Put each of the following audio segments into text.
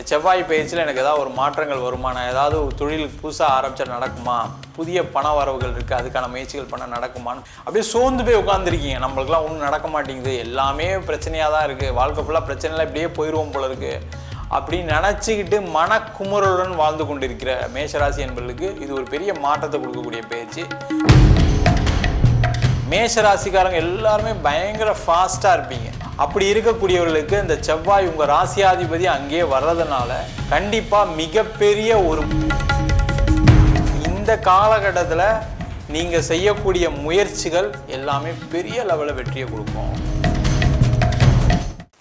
செவ்வாய் பயிற்சியில் எனக்கு ஏதாவது ஒரு மாற்றங்கள் வருமானா, ஏதாவது ஒரு தொழில் புதுசாக ஆரம்பிச்சா நடக்குமா, புதிய பண வரவுகள் இருக்குது அதுக்கான முயற்சிகள் பண்ண நடக்குமான்னு அப்படியே சோர்ந்து போய் உட்காந்துருக்கீங்க. நம்மளுக்குலாம் ஒன்றும் நடக்க மாட்டேங்குது, எல்லாமே பிரச்சனையாக தான் இருக்குது, வாழ்க்கை ஃபுல்லாக பிரச்சனைலாம் இப்படியே போயிடுவோம் போல இருக்குது அப்படின்னு நினச்சிக்கிட்டு மனக்குமுறலுடன் வாழ்ந்து கொண்டிருக்கிற மேஷராசி என்பவர்களுக்கு இது ஒரு பெரிய மாற்றத்தை கொடுக்கக்கூடிய பயிற்சி. மேஷராசிக்காரங்க எல்லாருமே பயங்கர ஃபாஸ்ட்டாக இருப்பீங்க. அப்படி இருக்கக்கூடியவர்களுக்கு இந்த செவ்வாய் உங்கள் ராசியாதிபதி அங்கேயே வர்றதுனால கண்டிப்பாக மிகப்பெரிய ஒரு இந்த காலகட்டத்தில் நீங்கள் செய்யக்கூடிய முயற்சிகள் எல்லாமே பெரிய லெவலில் வெற்றியை கொடுக்கும்.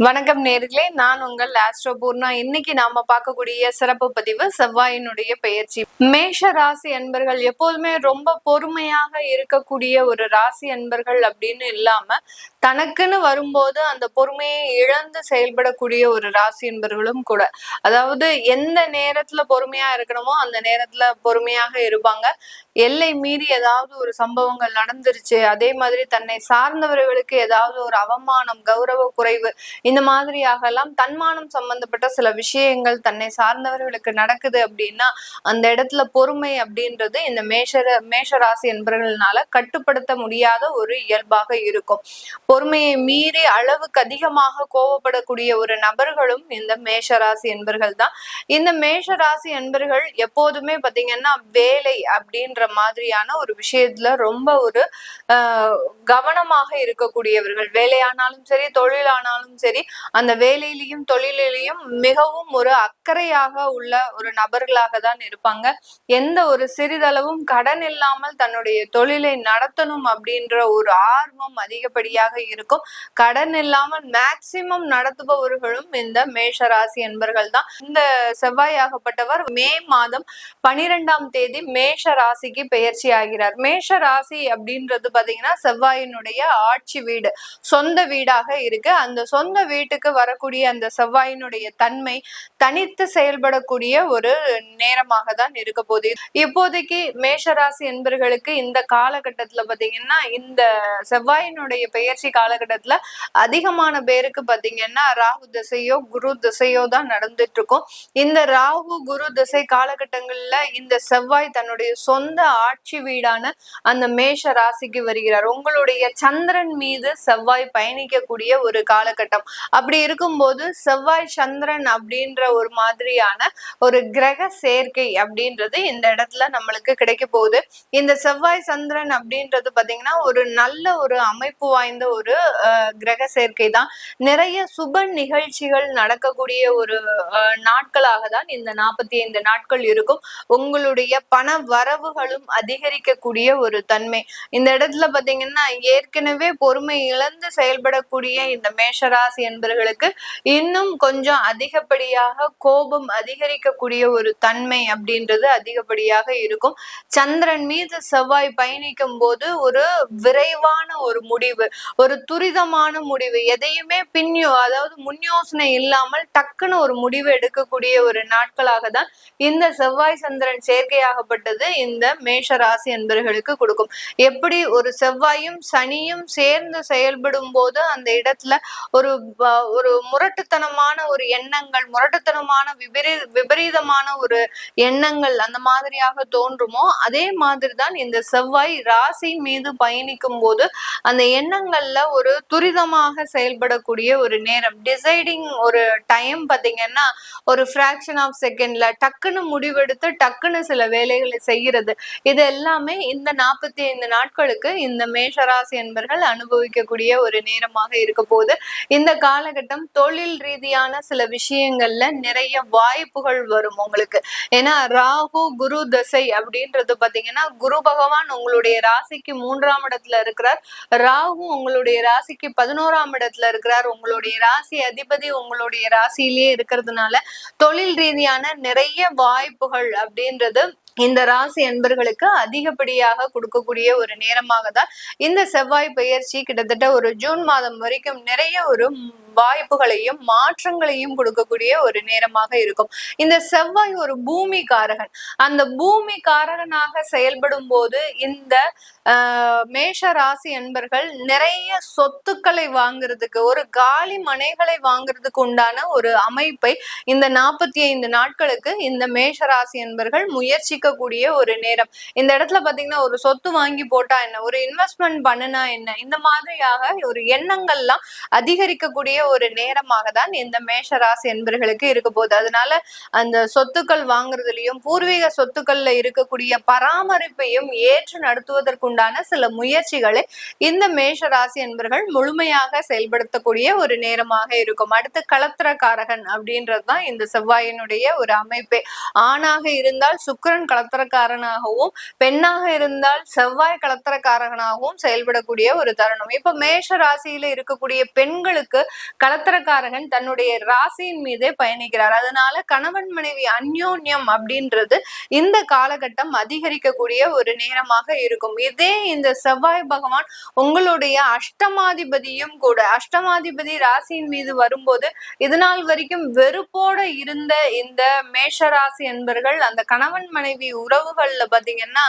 வணக்கம் நேர்களே, நான் உங்கள் ஆஸ்ட்ரோ பூர்ணா. இன்னைக்கு நாம பார்க்கக்கூடிய சிறப்பு பதிவு செவ்வாயினுடைய பெயர்ச்சி. மேஷ ராசி அன்பர்கள் எப்போதுமே ரொம்ப பொறுமையாக இருக்கக்கூடிய ஒரு ராசி அன்பர்கள் அப்படின்னு இல்லாம தனக்குன்னு வரும்போது அந்த பொறுமையை இழந்து செயல்படக்கூடிய ஒரு ராசி அன்பர்களும் கூட. அதாவது எந்த நேரத்துல பொறுமையா இருக்கணுமோ அந்த நேரத்துல பொறுமையாக இருப்பாங்க. எல்லை மீறி ஏதாவது ஒரு சம்பவங்கள் நடந்துருச்சு, அதே மாதிரி தன்னை சார்ந்தவர்களுக்கு ஏதாவது ஒரு அவமானம், கௌரவ குறைவு, இந்த மாதிரியாக எல்லாம் தன்மானம் சம்பந்தப்பட்ட சில விஷயங்கள் தன்னை சார்ந்தவர்களுக்கு நடக்குது அப்படின்னா அந்த இடத்துல பொறுமை அப்படின்றது இந்த மேஷ ராசி என்பவர்களால கட்டுப்படுத்த முடியாத ஒரு இயல்பாக இருக்கும். பொறுமையை மீறி அளவுக்கு அதிகமாக கோபப்படக்கூடிய ஒரு நபர்களும் இந்த மேஷ ராசி என்பர்கள் தான். இந்த மேஷ ராசி என்பர்கள் எப்போதுமே பாத்தீங்கன்னா வேலை அப்படின்ற மாதிரியான ஒரு விஷயத்துல ரொம்ப ஒரு கவனமாக இருக்கக்கூடியவர்கள். வேலையானாலும் சரி, தொழிலானாலும் சரி, அந்த வேலையிலையும் தொழிலையும் மிகவும் ஒரு அக்கறையாக உள்ள ஒரு நபர்களாக தான் இருப்பாங்க. எந்த ஒரு சிறிதளவும் கடன் இல்லாமல் தன்னுடைய தொழிலை நடத்தணும் அப்படின்ற ஒரு ஆர்வம் அதிகப்படியாக இருக்கும். கடன் இல்லாமல் மேக்சிமம் நடத்துபவர்களும் இந்த மேஷராசி என்பர்கள் தான். இந்த செவ்வாயாகப்பட்டவர் மே மாதம் 12ஆம் தேதி மேஷ ராசிக்கு பெயர்ச்சி ஆகிறார். மேஷ ராசி அப்படின்றது பாத்தீங்கன்னா செவ்வாயினுடைய ஆட்சி வீடு, சொந்த வீடாக இருக்கு. அந்த சொந்த வீட்டுக்கு வரக்கூடிய அந்த செவ்வாயினுடைய தன்மை தனித்து செயல்படக்கூடிய ஒரு நேரமாக தான் இருக்க போகுது. இப்போதைக்கு மேஷராசி என்பர்களுக்கு இந்த காலகட்டத்துல பாத்தீங்கன்னா இந்த செவ்வாயினுடைய பெயர்ச்சி காலகட்டத்துல அதிகமான பேருக்கு பாத்தீங்கன்னா ராகு திசையோ குரு திசையோ தான் நடந்துட்டு இருக்கும். இந்த ராகு குரு திசை காலகட்டங்கள்ல இந்த செவ்வாய் தன்னுடைய சொந்த ஆட்சி வீடான அந்த மேஷ ராசிக்கு வருகிறார். உங்களுடைய சந்திரன் மீது செவ்வாய் பயணிக்கக்கூடிய ஒரு காலகட்டம். அப்படி இருக்கும்போது செவ்வாய் சந்திரன் அப்படின்ற ஒரு மாதிரியான ஒரு கிரக சேர்க்கை அப்படின்றது இந்த இடத்துல நம்மளுக்கு கிடைக்க போகுது. இந்த செவ்வாய் சந்திரன் அப்படின்றது பாத்தீங்கன்னா ஒரு நல்ல ஒரு அமைப்பு வாய்ந்த ஒரு கிரக சேர்க்கை தான். நிறைய சுப நிகழ்ச்சிகள் நடக்கக்கூடிய ஒரு நாட்களாக தான் இந்த 45 நாட்கள் இருக்கும். உங்களுடைய பண வரவுகளும் அதிகரிக்கக்கூடிய ஒரு தன்மை இந்த இடத்துல பாத்தீங்கன்னா ஏற்கனவே பொறுமை இழந்து செயல்படக்கூடிய இந்த மேஷராசி என்பவர்களுக்கு இன்னும் கொஞ்சம் அதிகப்படியாக கோபம் அதிகரிக்கக்கூடிய ஒரு தன்மை அப்படின்றது அதிகப்படியாக இருக்கும். சந்திரன் மீது செவ்வாய் பயணிக்கும் போது ஒரு விரைவான ஒரு முடிவு, ஒரு துரிதமான முடிவு, எதையுமே அதாவது முன் யோசனை இல்லாமல் டக்குன்னு ஒரு முடிவு எடுக்கக்கூடிய ஒரு நாட்களாக தான் இந்த செவ்வாய் சந்திரன் சேர்க்கையாகப்பட்டது இந்த மேஷ ராசி என்பவர்களுக்கு கொடுக்கும். எப்படி ஒரு செவ்வாயும் சனியும் சேர்ந்து செயல்படும் போது அந்த இடத்துல ஒரு முரட்டுத்தனமான ஒரு எண்ணங்கள், முரட்டுத்தனமான விபரீதமான ஒரு எண்ணங்கள் அந்த மாதிரியாக தோன்றுமோ அதே மாதிரிதான் இந்த செவ்வாய் ராசி மீது பயணிக்கும் போது அந்த எண்ணங்கள்ல ஒரு துரிதமாக செயல்படக்கூடிய ஒரு நேரம், டிசைடிங் ஒரு டைம் பாத்தீங்கன்னா ஒரு ஃபிராக்ஷன் ஆஃப் செகண்ட்ல டக்குன்னு முடிவெடுத்து டக்குன்னு சில வேலைகளை செய்யறது, இது எல்லாமே இந்த 45 நாட்களுக்கு இந்த மேஷராசி என்பர்கள் அனுபவிக்கக்கூடிய ஒரு நேரமாக இருக்க போது. இந்த காலகட்டம் தொழில் ரீதியான சில விஷயங்கள்ல நிறைய வாய்ப்புகள் வரும் உங்களுக்கு. ஏன்னா ராகு குரு தசை அப்படின்றது பாத்தீங்கன்னா குரு பகவான் உங்களுடைய ராசிக்கு 3ஆம் இடத்துல இருக்கிறார், ராகு உங்களுடைய ராசிக்கு 11ஆம் இடத்துல இருக்கிறார். உங்களுடைய ராசி அதிபதி உங்களுடைய ராசியிலேயே இருக்கிறதுனால தொழில் ரீதியான நிறைய வாய்ப்புகள் அப்படின்றது இந்த ராசி என்பர்களுக்கு அதிகப்படியாக கொடுக்கக்கூடிய ஒரு நேரமாக தான் இந்த செவ்வாய் பெயர்ச்சி கிட்டத்தட்ட ஒரு ஜூன் மாதம் வரைக்கும் நிறைய ஒரு வாய்ப்புகளையும் மாற்றங்களையும் கொடுக்கக்கூடிய ஒரு நேரமாக இருக்கும். இந்த செவ்வாய் ஒரு பூமி காரகன். அந்த பூமி காரகனாக செயல்படும் போது இந்த மேஷ ராசி என்பர்கள் நிறைய சொத்துக்களை வாங்குறதுக்கு, ஒரு காலி மனைகளை வாங்குறதுக்கு உண்டான ஒரு அமைப்பை இந்த 45 நாட்களுக்கு இந்த மேஷ ராசி என்பர்கள் முயற்சிக்க கூடிய ஒரு நேரம். இந்த இடத்துல பாத்தீங்கன்னா ஒரு சொத்து வாங்கி போட்டா என்ன, ஒரு இன்வெஸ்ட்மெண்ட் பண்ணுனா என்ன, இந்த மாதிரியாக ஒரு எண்ணங்கள்லாம் அதிகரிக்கக்கூடிய ஒரு நேரமாக தான் இந்த மேஷ ராசி என்பர்களுக்கு இருக்க போகுது. அதனால அந்த சொத்துக்கள் வாங்குறதுலயும் பூர்வீக சொத்துக்கள்ல இருக்கக்கூடிய பராமரிப்பையும் ஏற்று நடத்துவதற்குண்டான சில முயற்சிகளை இந்த மேஷ ராசி என்பர்கள் முழுமையாக செயல்படுத்தக்கூடிய ஒரு நேரமாக இருக்கும். அடுத்து களத்திரக்காரகன் அப்படின்றதுதான் இந்த செவ்வாயினுடைய ஒரு அமைப்பே. ஆணாக இருந்தால் சுக்கிரன் களத்திரக்காரனாகவும், பெண்ணாக இருந்தால் செவ்வாய் களத்திரக்காரகனாகவும் செயல்படக்கூடிய ஒரு தருணம். இப்ப மேஷ ராசியில இருக்கக்கூடிய பெண்களுக்கு களத்திரக்காரகன் தன்னுடைய ராசியின் மீதே பயணிக்கிறார். அதனால கணவன் மனைவி அந்யோன்யம் அப்படின்றது இந்த காலகட்டம் அதிகரிக்கக்கூடிய ஒரு நேரமாக இருக்கும். இதே இந்த செவ்வாய் பகவான் உங்களுடைய அஷ்டமாதிபதியும் கூட. அஷ்டமாதிபதி ராசியின் மீது வரும்போது இதுநாள் வரைக்கும் வெறுப்போட இருந்த இந்த மேஷ ராசி என்பர்கள் அந்த கணவன் மனைவி உறவுகள்ல பாத்தீங்கன்னா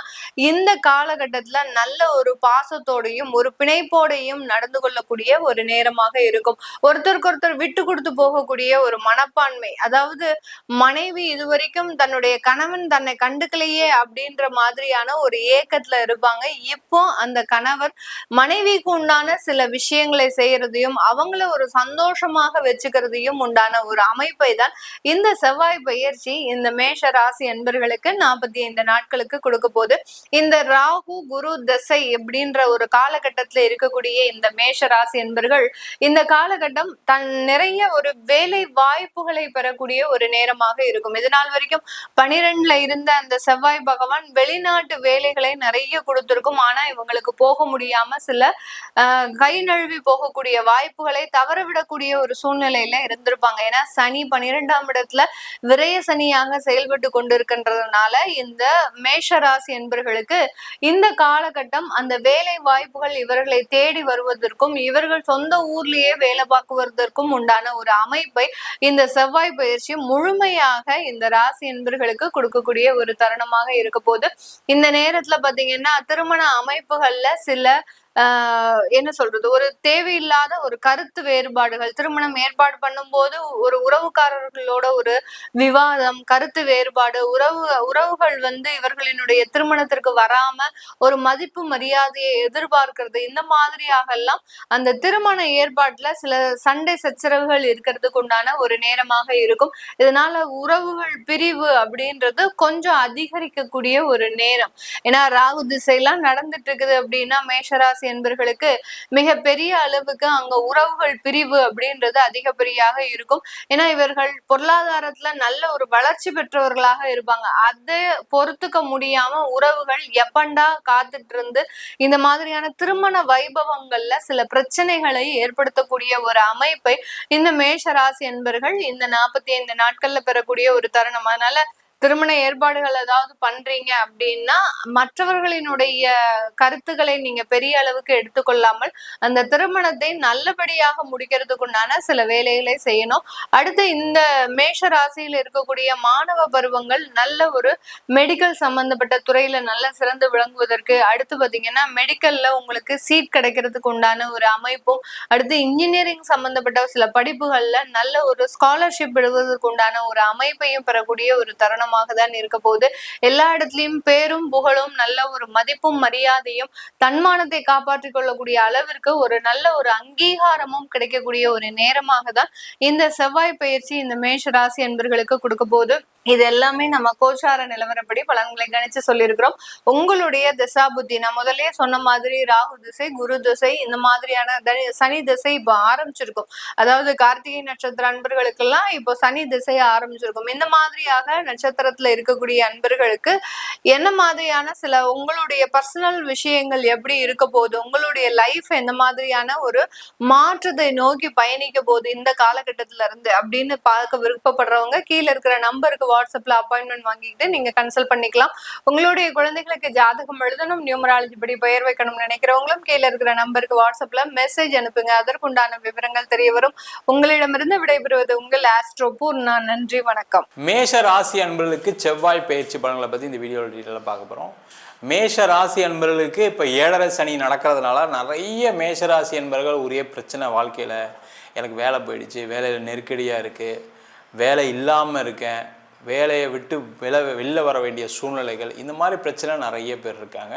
இந்த காலகட்டத்துல நல்ல ஒரு பாசத்தோடையும் ஒரு பிணைப்போடையும் நடந்து கொள்ளக்கூடிய ஒரு நேரமாக இருக்கும். ஒருத்தருக்கு ஒருத்தர் விட்டு கொடுத்து போகக்கூடிய ஒரு மனப்பான்மை, அதாவது மனைவி இதுவரைக்கும் தன்னுடைய கணவன் தன்னை கண்டுக்கலையே அப்படின்ற மாதிரியான ஒரு ஏக்கத்துல இருப்பாங்க. இப்போ அந்த கணவர் மனைவிக்கு உண்டான சில விஷயங்களை செய்யறதையும் அவங்கள ஒரு சந்தோஷமாக வச்சுக்கிறதையும் உண்டான ஒரு அமைப்பை தான் இந்த செவ்வாய் பயிற்சி இந்த மேஷ ராசி என்பர்களுக்கு 45 நாட்களுக்கு கொடுக்க போகுது. இந்த ராகு குரு தசை அப்படின்ற ஒரு காலகட்டத்துல இருக்கக்கூடிய இந்த மேஷ ராசி என்பர்கள் இந்த காலகட்டம் நிறைய ஒரு வேலை வாய்ப்புகளை பெறக்கூடிய ஒரு நேரமாக இருக்கும். இதனால் வரைக்கும் 12ல இருந்த அந்த செவ்வாய் பகவான் வெளிநாட்டு வேலைகளை நிறைய கொடுத்திருக்கும். ஆனா இவங்களுக்கு போக முடியாம சில கை நழுவி போகக்கூடிய வாய்ப்புகளை தவறவிடக்கூடிய ஒரு சூழ்நிலையில இருந்திருப்பாங்க. ஏன்னா சனி 12ஆம் இடத்துல விரய சனியாக செயல்பட்டு கொண்டிருக்கின்றதுனால இந்த மேஷ ராசி என்பர்களுக்கு இந்த காலகட்டம் அந்த வேலை வாய்ப்புகள் இவர்களை தேடி வருவதற்கும் இவர்கள் சொந்த ஊர்லயே வேலை பார்க்குவதற்கும் உண்டான ஒரு அமைப்பை இந்த செவ்வாய் பயிற்சி முழுமையாக இந்த ராசி என்பர்களுக்கு கொடுக்கக்கூடிய ஒரு தருணமாக இருக்க போது. இந்த நேரத்துல பாத்தீங்கன்னா திருமண அமைப்புகள்ல சில என்ன சொல்றது, ஒரு தேவையில்லாத ஒரு கருத்து வேறுபாடுகள், திருமணம் ஏற்பாடு பண்ணும் போது ஒரு உறவுக்காரர்களோட ஒரு விவாதம், கருத்து வேறுபாடு, உறவுகள் இவர்களினுடைய திருமணத்திற்கு வராம ஒரு மதிப்பு மரியாதையை எதிர்பார்க்கிறது, இந்த மாதிரியாக எல்லாம் அந்த திருமண ஏற்பாட்டுல சில சண்டை சச்சரவுகள் இருக்கிறதுக்கு உண்டான ஒரு நேரமாக இருக்கும். இதனால உறவுகள் பிரிவு அப்படின்றது கொஞ்சம் அதிகரிக்கக்கூடிய ஒரு நேரம். ஏன்னா ராகு திசையெல்லாம் நடந்துட்டு இருக்குது அப்படின்னா மேஷராசி என்பர்களுக்கு மிக பெரிய அளவுக்கு அங்க உறவுகள் பிரிவு அப்படின்றது அதிகப்படியாக இருக்கும். ஏன்னா இவர்கள் பொருளாதாரத்துல நல்ல ஒரு வளர்ச்சி பெற்றவர்களாக இருப்பாங்க. அதை பொறுத்துக்க முடியாம உறவுகள் எப்பண்டா காத்துட்டு இருந்து இந்த மாதிரியான திருமண வைபவங்கள்ல சில பிரச்சனைகளை ஏற்படுத்தக்கூடிய ஒரு அமைப்பை இந்த மேஷ ராசி என்பர்கள் இந்த 45 நாட்கள்ல பெறக்கூடிய ஒரு தருணம். அதனால திருமண ஏற்பாடுகள் ஏதாவது பண்றீங்க அப்படின்னா மற்றவர்களினுடைய கருத்துக்களை நீங்க பெரிய அளவுக்கு எடுத்துக்கொள்ளாமல் அந்த திருமணத்தை நல்லபடியாக முடிக்கிறதுக்குண்டான சில வேலைகளை செய்யணும். அடுத்து இந்த மேஷ ராசியில் இருக்கக்கூடிய மாணவ பருவங்கள் நல்ல ஒரு மெடிக்கல் சம்பந்தப்பட்ட துறையில நல்லா சிறந்து விளங்குவதற்கு, அடுத்து பாத்தீங்கன்னா மெடிக்கல்ல உங்களுக்கு சீட் கிடைக்கிறதுக்கு உண்டான ஒரு அமைப்பும், அடுத்து இன்ஜினியரிங் சம்பந்தப்பட்ட சில படிப்புகள்ல நல்ல ஒரு ஸ்காலர்ஷிப் பெறுவதற்கு உண்டான ஒரு அமைப்பையும் பெறக்கூடிய ஒரு தருணமாக தான் இருக்க போகுது. எல்லா இடத்துலயும் பேரும் புகழும் நல்ல ஒரு மதிப்பும் மரியாதையும் தன்மானத்தை காப்பாற்றிக் கொள்ளக்கூடிய அளவிற்கு ஒரு நல்ல ஒரு அங்கீகாரமும் கிடைக்கக்கூடிய ஒரு நேரமாக தான் இந்த செவ்வாய் பயிற்சி இந்த மேஷ ராசி என்பர்களுக்கு கொடுக்க போகுது. இது எல்லாமே நம்ம கோச்சார நிலவரப்படி பலன்களை கணிச்சு சொல்லியிருக்கிறோம். உங்களுடைய திசா புத்தி, நான் முதலே சொன்ன மாதிரி ராகு திசை, குரு திசை, இந்த மாதிரியான சனி திசை இப்போ ஆரம்பிச்சிருக்கும். அதாவது கார்த்திகை நட்சத்திர அன்பர்களுக்கெல்லாம் இப்போ சனி திசை ஆரம்பிச்சிருக்கும். இந்த மாதிரியாக நட்சத்திர நட்சத்திரத்துல இருக்கக்கூடிய அன்பர்களுக்கு என்ன மாதிரியான சில உங்களுடைய பர்சனல் விஷயங்கள் எப்படி இருக்க போகுது, உங்களுடைய லைஃப் எந்த மாதிரியான ஒரு மாற்றத்தை நோக்கி பயணிக்க போகுது இந்த காலகட்டத்துல இருந்து அப்படின்னு பார்க்க விருப்பப்படுறவங்க கீழே இருக்கிற நம்பருக்கு வாட்ஸ்அப்ல அப்பாயின்மெண்ட் வாங்கிக்கிட்டு நீங்க கன்சல்ட் பண்ணிக்கலாம். உங்களுடைய குழந்தைகளுக்கு ஜாதகம் எழுதணும், நியூமராலஜி படி பெயர் வைக்கணும்னு நினைக்கிறவங்களும் கீழே இருக்கிற நம்பருக்கு வாட்ஸ்அப்ல மெசேஜ் அனுப்புங்க. அதற்குண்டான விவரங்கள் தெரிய வரும். உங்களிடமிருந்து விடைபெறுவது உங்கள் ஆஸ்ட்ரோ பூர்ணா. நன்றி, வணக்கம். மேஷ ராசி அன்பர்களுக்கு செவ்வாய் பயிற்சி பலன்களை பற்றி இந்த வீடியோவில் டீட்டெயிலாக பார்க்க போகிறோம். மேஷ ராசி அன்பர்களுக்கு இப்போ 7.5 சனி நடக்கிறதுனால நிறைய மேஷராசி அன்பர்கள் ஒரே பிரச்சனை வாழ்க்கையில். எனக்கு வேலை போயிடுச்சு, வேலையில் நெருக்கடியாக இருக்குது, வேலை இல்லாமல் இருக்கேன், வேலையை விட்டு வெளில வர வேண்டிய சூழ்நிலைகள், இந்த மாதிரி பிரச்சனை நிறைய பேர் இருக்காங்க.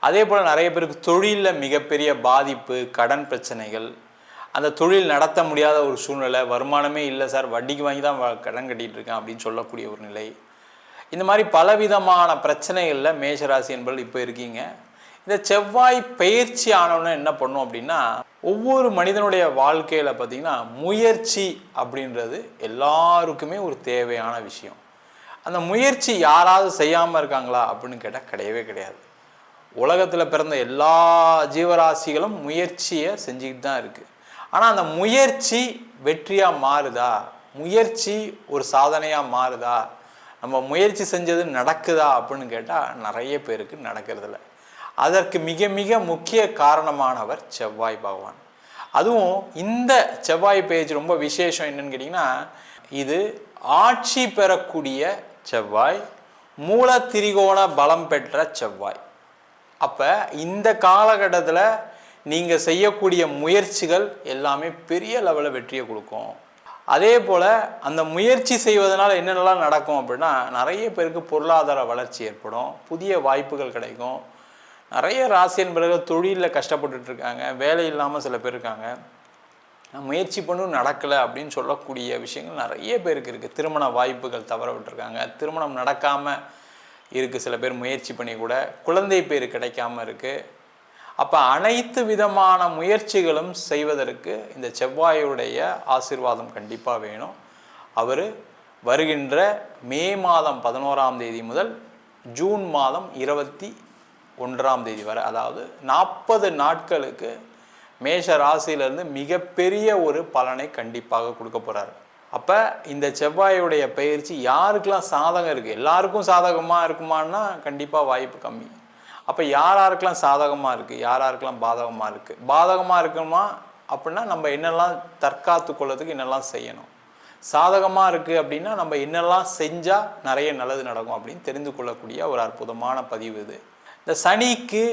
அதே போல் நிறைய பேருக்கு தொழிலில் மிகப்பெரிய பாதிப்பு, கடன் பிரச்சனைகள், அந்த தொழில் நடத்த முடியாத ஒரு சூழ்நிலை, வருமானமே இல்லை சார், வட்டிக்கு வாங்கி தான் கடன் கட்டிகிட்டு இருக்கேன் அப்படின்னு சொல்லக்கூடிய ஒரு நிலை. இந்த மாதிரி பலவிதமான பிரச்சனைகளில் மேஷராசி என்பது இப்போ இருக்கீங்க. இந்த செவ்வாய் பயிற்சி ஆனவொன்னே என்ன பண்ணும் அப்படின்னா, ஒவ்வொரு மனிதனுடைய வாழ்க்கையில் பார்த்திங்கன்னா முயற்சி அப்படின்றது எல்லாருக்குமே ஒரு தேவையான விஷயம். அந்த முயற்சி யாராவது செய்யாமல் இருக்காங்களா அப்படின்னு கேட்டால் கிடையவே கிடையாது. உலகத்தில் பிறந்த எல்லா ஜீவராசிகளும் முயற்சியை செஞ்சுக்கிட்டு தான் இருக்குது. ஆனால் அந்த முயற்சி வெற்றியாக மாறுதா, முயற்சி ஒரு சாதனையாக மாறுதா, நம்ம முயற்சி செஞ்சது நடக்குதா அப்படின்னு கேட்டால் நிறைய பேருக்கு நடக்கிறதில்ல. அதற்கு மிக மிக முக்கிய காரணமானவர் செவ்வாய் பகவான். அதுவும் இந்த செவ்வாய் பேஜ் ரொம்ப விசேஷம் என்னன்னு கேட்டிங்கன்னா, இது ஆட்சி பெறக்கூடிய செவ்வாய், மூல திரிகோண பலம் பெற்ற செவ்வாய். அப்போ இந்த காலகட்டத்தில் நீங்கள் செய்யக்கூடிய முயற்சிகள் எல்லாமே பெரிய லெவலில் வெற்றியை கொடுக்கும். அதே போல் அந்த முயற்சி செய்வதனால் என்னென்னலாம் நடக்கும் அப்படின்னா, நிறைய பேருக்கு பொருளாதார வளர்ச்சி ஏற்படும், புதிய வாய்ப்புகள் கிடைக்கும். நிறைய ராசி என்பவர்கள் தொழிலில் கஷ்டப்பட்டுட்ருக்காங்க, வேலை இல்லாமல் சில பேர் இருக்காங்க, முயற்சி பண்ணும் நடக்கலை அப்படின்னு சொல்லக்கூடிய விஷயங்கள் நிறைய பேருக்கு இருக்குது. திருமண வாய்ப்புகள் தவற விட்டுருக்காங்க, திருமணம் நடக்காமல் இருக்குது, சில பேர் முயற்சி பண்ணி கூட குழந்தை பேர் கிடைக்காமல் இருக்குது. அப்போ அனைத்து விதமான முயற்சிகளும் செய்வதற்கு இந்த செவ்வாயுடைய ஆசீர்வாதம் கண்டிப்பாக வேணும். அவர் வருகின்ற மே மாதம் 11ஆம் தேதி முதல் ஜூன் மாதம் 21ஆம் தேதி வரை, அதாவது 40 நாட்களுக்கு மேஷ ராசியிலேருந்து மிகப்பெரிய ஒரு பலனை கண்டிப்பாக கொடுக்க போகிறார். அப்போ இந்த செவ்வாயுடைய பயிற்சி யாருக்கெல்லாம் சாதகம் இருக்குது, எல்லாருக்கும் சாதகமாக இருக்குமான்னா கண்டிப்பாக வாய்ப்பு கம்மி. அப்போ யாருக்கெல்லாம் சாதகமாக இருக்குது, யாருக்கெல்லாம் பாதகமாக இருக்குது, பாதகமாக இருக்குமா அப்படின்னா நம்ம என்னெல்லாம் தற்காத்து கொள்வதுக்கு என்னெல்லாம் செய்யணும், சாதகமாக இருக்குது அப்படின்னா நம்ம என்னெல்லாம் செஞ்சால் நிறைய நல்லது நடக்கும் அப்படின்னு தெரிந்து கொள்ளக்கூடிய ஒரு அற்புதமான பதிவு இது. இந்த சனிக்கு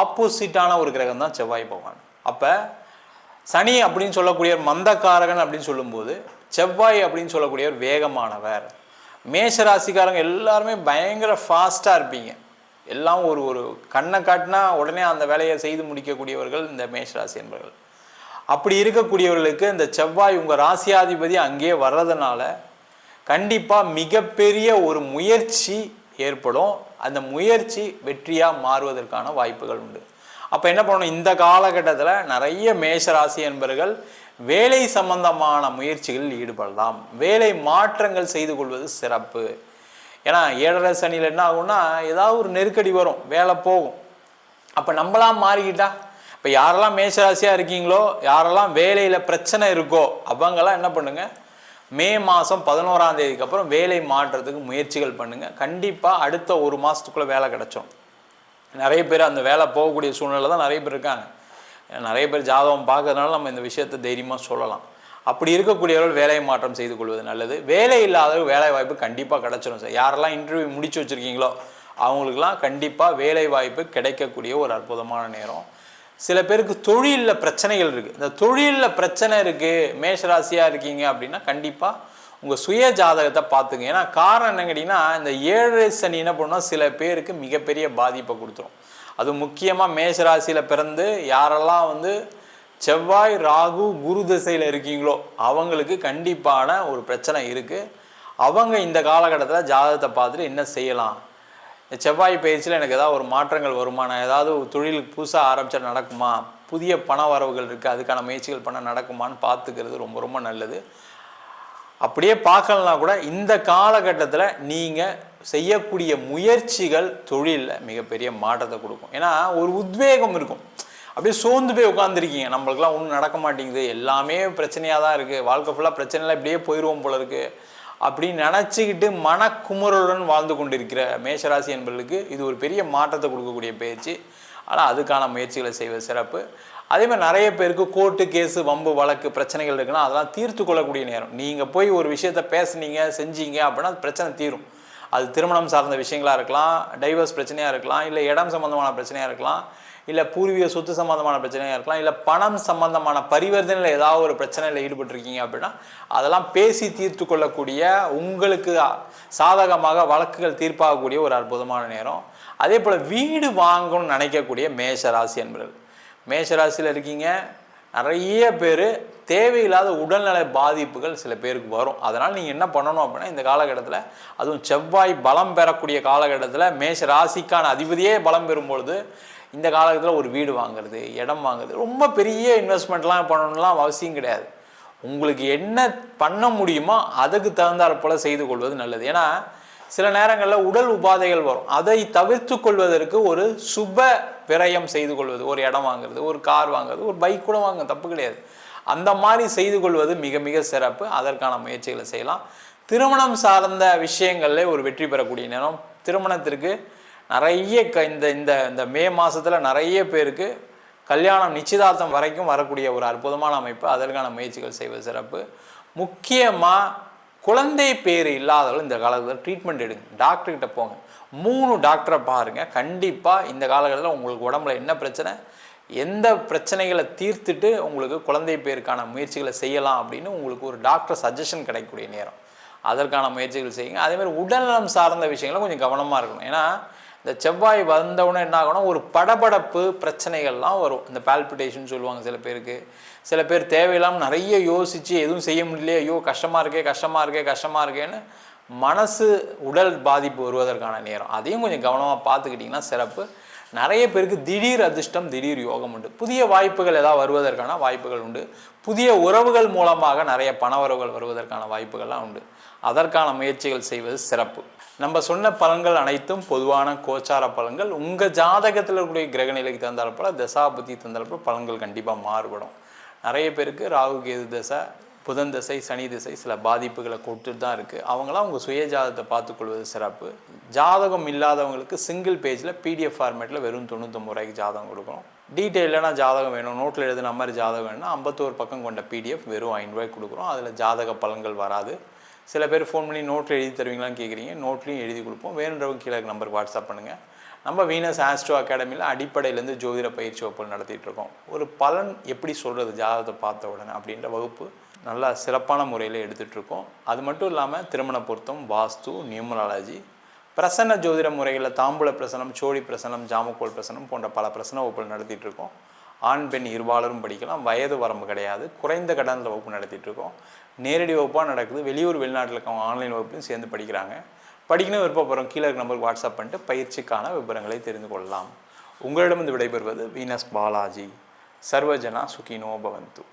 ஆப்போசிட்டான ஒரு கிரகம் தான் செவ்வாய் பகவான். அப்போ சனி அப்படின்னு சொல்லக்கூடிய மந்தக்காரகன் அப்படின்னு சொல்லும்போது, செவ்வாய் அப்படின்னு சொல்லக்கூடியவர் வேகமானவர். மேஷராசிக்காரங்க எல்லாருமே பயங்கர ஃபாஸ்ட்டாக இருப்பீங்க, எல்லாம் ஒரு கண்ணை காட்டினா உடனே அந்த வேலையை செய்து முடிக்கக்கூடியவர்கள் இந்த மேஷராசி என்பவர்கள். அப்படி இருக்கக்கூடியவர்களுக்கு இந்த செவ்வாய் உங்கள் ராசியாதிபதி அங்கேயே வர்றதுனால கண்டிப்பாக மிகப்பெரிய ஒரு முயற்சி ஏற்படும். அந்த முயற்சி வெற்றியாக மாறுவதற்கான வாய்ப்புகள் உண்டு. அப்போ என்ன பண்ணணும், இந்த காலகட்டத்தில் நிறைய மேஷராசி என்பவர்கள் வேலை சம்பந்தமான முயற்சிகளில் ஈடுபடலாம், வேலை மாற்றங்கள் செய்து கொள்வது சிறப்பு. ஏன்னா 7.5 சனியில் என்ன ஆகும்னா, ஏதாவது ஒரு நெருக்கடி வரும், வேலை போகும். அப்போ நம்மளாம் மாறிக்கிட்டா, இப்போ யாரெல்லாம் மேஷராசியாக இருக்கீங்களோ, யாரெல்லாம் வேலையில் பிரச்சனை இருக்கோ அவங்கெல்லாம் என்ன பண்ணுங்கள், மே மாதம் 11ஆம் தேதிக்கு அப்புறம் வேலை மாற்றுறதுக்கு முயற்சிகள் பண்ணுங்கள். கண்டிப்பாக அடுத்த ஒரு மாதத்துக்குள்ளே வேலை கிடச்சோம். நிறைய பேர் அந்த வேலை போகக்கூடிய சூழ்நிலை தான் நிறைய பேர் இருக்காங்க. நிறைய பேர் ஜாதகம் பார்க்கறதுனால நம்ம இந்த விஷயத்தை தைரியமாக சொல்லலாம். அப்படி இருக்கக்கூடியவர்கள் வேலை மாற்றம் செய்து கொள்வது நல்லது. வேலை இல்லாதவர்கள் வேலை வாய்ப்பு கண்டிப்பாக கிடச்சிடும் சார். யாரெல்லாம் இன்டர்வியூ முடிச்சு வச்சுருக்கீங்களோ அவங்களுக்கெல்லாம் கண்டிப்பாக வேலை வாய்ப்பு கிடைக்கக்கூடிய ஒரு அற்புதமான நேரம். சில பேருக்கு தொழிலில் பிரச்சனைகள் இருக்குது. இந்த தொழிலில் பிரச்சனை இருக்குது, மேஷராசியாக இருக்கீங்க அப்படின்னா கண்டிப்பாக உங்கள் சுய ஜாதகத்தை பார்த்துங்க. ஏன்னா காரணம் என்ன கேட்டிங்கன்னா, இந்த 7 சனி என்ன பண்ணால் சில பேருக்கு மிகப்பெரிய பாதிப்பை கொடுத்துரும். அது முக்கியமாக மேஷராசியில் பிறந்து யாரெல்லாம் செவ்வாய் ராகு குரு திசையில் இருக்கீங்களோ அவங்களுக்கு கண்டிப்பான ஒரு பிரச்சனை இருக்குது. அவங்க இந்த காலகட்டத்தில் ஜாதகத்தை பார்த்துட்டு என்ன செய்யலாம், செவ்வாய் பயிற்சியில் எனக்கு ஏதாவது ஒரு மாற்றங்கள் வருமா, நான் ஏதாவது தொழிலுக்கு புதுசாக ஆரம்பித்தா நடக்குமா, புதிய பண வரவுகள் இருக்குது அதுக்கான முயற்சிகள் பண்ண நடக்குமான்னு பார்த்துக்கிறது ரொம்ப ரொம்ப நல்லது. அப்படியே பார்க்கலனா கூட இந்த காலகட்டத்தில் நீங்கள் செய்யக்கூடிய முயற்சிகள் தொழிலில் மிகப்பெரிய மாற்றத்தை கொடுக்கும். ஏன்னா ஒரு உத்வேகம் இருக்கும். அப்படியே சோர்ந்து போய் உட்காந்துருக்கீங்க, நம்மளுக்குலாம் ஒன்றும் நடக்க மாட்டேங்குது, எல்லாமே பிரச்சனையாக தான் இருக்குது, வாழ்க்கை ஃபுல்லாக பிரச்சனைலாம் இப்படியே போயிடுவோம் போல இருக்குது அப்படின்னு நினச்சிக்கிட்டு மனக்குமுறலுடன் வாழ்ந்து கொண்டிருக்கிற மேஷராசி என்பவர்களுக்கு இது ஒரு பெரிய மாற்றத்தை கொடுக்கக்கூடிய பயிற்சி. ஆனால் அதுக்கான முயற்சிகளை செய்வது சிறப்பு. அதே மாதிரி நிறைய பேருக்கு கோர்ட்டு கேஸு வம்பு வழக்கு பிரச்சனைகள் இருக்குன்னா அதெல்லாம் தீர்த்து கொள்ளக்கூடிய நேரம். நீங்கள் போய் ஒரு விஷயத்த பேசுனீங்க செஞ்சீங்க அப்படின்னா அது பிரச்சனை தீரும். அது திருமணம் சார்ந்த விஷயங்களாக இருக்கலாம், டைவர்ஸ் பிரச்சனையாக இருக்கலாம், இல்லை இடம் சம்மந்தமான பிரச்சனையாக இருக்கலாம், இல்லை பூர்வீக சொத்து சம்மந்தமான பிரச்சனையாக இருக்கலாம், இல்லை பணம் சம்மந்தமான பரிவர்த்தனையில் ஏதாவது ஒரு பிரச்சனையில் ஈடுபட்டிருக்கீங்க அப்படின்னா அதெல்லாம் பேசி தீர்த்து கொள்ளக்கூடிய, உங்களுக்கு சாதகமாக வழக்குகள் தீர்ப்பாகக்கூடிய ஒரு அற்புதமான நேரம். அதே போல் வீடு வாங்கணும்னு நினைக்கக்கூடிய மேஷராசி என்பவர்கள், மேஷராசியில் இருக்கீங்க, நிறைய பேர் தேவையில்லாத உடல்நல பாதிப்புகள் சில பேருக்கு வரும். அதனால் நீங்கள் என்ன பண்ணணும் அப்படின்னா இந்த காலகட்டத்தில், அதுவும் செவ்வாய் பலம் பெறக்கூடிய காலகட்டத்தில், மேஷ ராசிக்கான அதிபதியே பலம் பெறும்பொழுது இந்த காலகட்டத்தில் ஒரு வீடு வாங்குறது, இடம் வாங்குறது, ரொம்ப பெரிய இன்வெஸ்ட்மெண்ட்லாம் பண்ணணும்லாம் அவசியம் கிடையாது. உங்களுக்கு என்ன பண்ண முடியுமோ அதுக்கு தகுந்தாற் போல் செய்து கொள்வது நல்லது. ஏன்னா சில நேரங்களில் உடல் உபாதைகள் வரும், அதை தவிர்த்து கொள்வதற்கு ஒரு சுப விரயம் செய்து கொள்வது, ஒரு இடம் வாங்குறது, ஒரு கார் வாங்குறது, ஒரு பைக் கூட வாங்க தப்பு கிடையாது, அந்த மாதிரி செய்து கொள்வது மிக மிக சிறப்பு. அதற்கான முயற்சிகளை செய்யலாம். திருமணம் சார்ந்த விஷயங்களில் ஒரு வெற்றி பெறக்கூடிய நேரம். திருமணத்திற்கு நிறைய இந்த இந்த இந்த மே மாதத்தில் நிறைய பேருக்கு கல்யாணம் நிச்சயதார்த்தம் வரைக்கும் வரக்கூடிய ஒரு அற்புதமான அமைப்பு. அதற்கான முயற்சிகள் செய்வது சிறப்பு. முக்கியமாக குழந்தை பேர் இல்லாதவர்கள் இந்த காலத்தில் ட்ரீட்மெண்ட் எடுங்க, டாக்டர்கிட்ட போங்க, 3 டாக்டரை பாருங்கள். கண்டிப்பாக இந்த காலகட்டத்தில் உங்களுக்கு உடம்புல என்ன பிரச்சனை, எந்த பிரச்சனைகளை தீர்த்துட்டு உங்களுக்கு குழந்தை பேருக்கான முயற்சிகளை செய்யலாம் அப்படின்னு உங்களுக்கு ஒரு டாக்டர் சஜஷன் கிடைக்கக்கூடிய நேரம். அதற்கான முயற்சிகள் செய்யுங்க. அதேமாதிரி உடல்நலம் சார்ந்த விஷயங்களும் கொஞ்சம் கவனமாக இருக்கணும். ஏன்னா இந்த செவ்வாய் வந்தவுடனே என்ன ஆகணும், ஒரு படபடப்பு பிரச்சனைகள்லாம் வரும். இந்த பால்பிட்டேஷன் சொல்லுவாங்க சில பேருக்கு. சில பேர் தேவையில்லாமல் நிறைய யோசித்து எதுவும் செய்ய முடியலையே, ஐயோ கஷ்டமாக இருக்கேன்னு மனசு உடல் பாதிப்பு வருவதற்கான நேரம். அதையும் கொஞ்சம் கவனமாக பார்த்துக்கிட்டிங்கன்னா சிறப்பு. நிறைய பேருக்கு திடீர் அதிர்ஷ்டம், திடீர் யோகம் உண்டு. புதிய வாய்ப்புகள் ஏதாவது வருவதற்கான வாய்ப்புகள் உண்டு. புதிய உறவுகள் மூலமாக நிறைய பணவரவுகள் வருவதற்கான வாய்ப்புகள்லாம் உண்டு. அதற்கான முயற்சிகள் செய்வது சிறப்பு. நம்ம சொன்ன பலன்கள் அனைத்தும் பொதுவான கோச்சார பலன்கள். உங்கள் ஜாதகத்தில் இருக்கக்கூடிய கிரகநிலைக்கு தந்தால்போல, தசாபதி தந்தால்போல பலன்கள் கண்டிப்பாக மாறுபடும். நிறைய பேருக்கு ராகு கேது தசை, புதன் திசை, சனி திசை சில பாதிப்புகளை கொடுத்துட்டு தான் இருக்குது. அவங்களாம் உங்கள் சுய ஜாதகத்தை பார்த்துக்கொள்வது சிறப்பு. ஜாதகம் இல்லாதவங்களுக்கு சிங்கிள் பேஜில் PDF ஃபார்மேட்டில் வெறும் 99 ரூபாய்க்கு ஜாதகம் கொடுக்கணும். டீட்டெயிலான ஜாதகம் வேணும், நோட்டில் எழுதுன மாதிரி ஜாதகம் வேணும்னா 51 பக்கம் கொண்ட PDF வெறும் 5 ரூபாய்க்கு கொடுக்குறோம். அதில் ஜாதக பலன்கள் வராது. சில பேர் ஃபோன் பண்ணி நோட்டில் எழுதி தருவீங்களான்னு கேட்குறீங்க, நோட்லையும் எழுதி கொடுப்போம். வேணுன்றவங்க கீழே நம்பருக்கு வாட்ஸ்அப் பண்ணுங்கள். நம்ம வீனஸ் ஆஸ்ட்ரோ அகாடமியில் அடிப்படையிலேருந்து ஜோதிட பயிற்சி வகுப்புகள் நடத்திட்டுருக்கோம். ஒரு பலன் எப்படி சொல்கிறது ஜாதகத்தை பார்த்த உடனே அப்படின்ற வகுப்பு நல்லா சிறப்பான முறையில் எடுத்துகிட்ருக்கோம். அது மட்டும் இல்லாமல் திருமண பொருத்தம், வாஸ்து, நியூமராலஜி, பிரசன்ன ஜோதிட முறைகளில் தாம்பூல பிரசனம், சோழி பிரசனம், ஜாமக்கோல் பிரசனம் போன்ற பல பிரசன வகுப்புகள் நடத்திட்டுருக்கோம். ஆண் பெண் இருபாலரும் படிக்கலாம், வயது வரம்பு கிடையாது. குறைந்த கடனில் வகுப்பு நடத்திட்டுருக்கோம். நேரடி வகுப்பாக நடக்குது. வெளியூர் வெளிநாட்டில் இருக்கவங்க ஆன்லைன் வகுப்புலையும் சேர்ந்து படிக்கிறாங்க. படிக்கணும் விருப்பப்படுறோம், கீழே இருக்க நம்பருக்கு வாட்ஸ்அப் பண்ணிட்டு பயிற்சிக்கான விவரங்களை தெரிந்து கொள்ளலாம். உங்களிடமிருந்து விடைபெறுவது வீனஸ் பாலாஜி. சர்வஜனா சுகினோ பவந்து.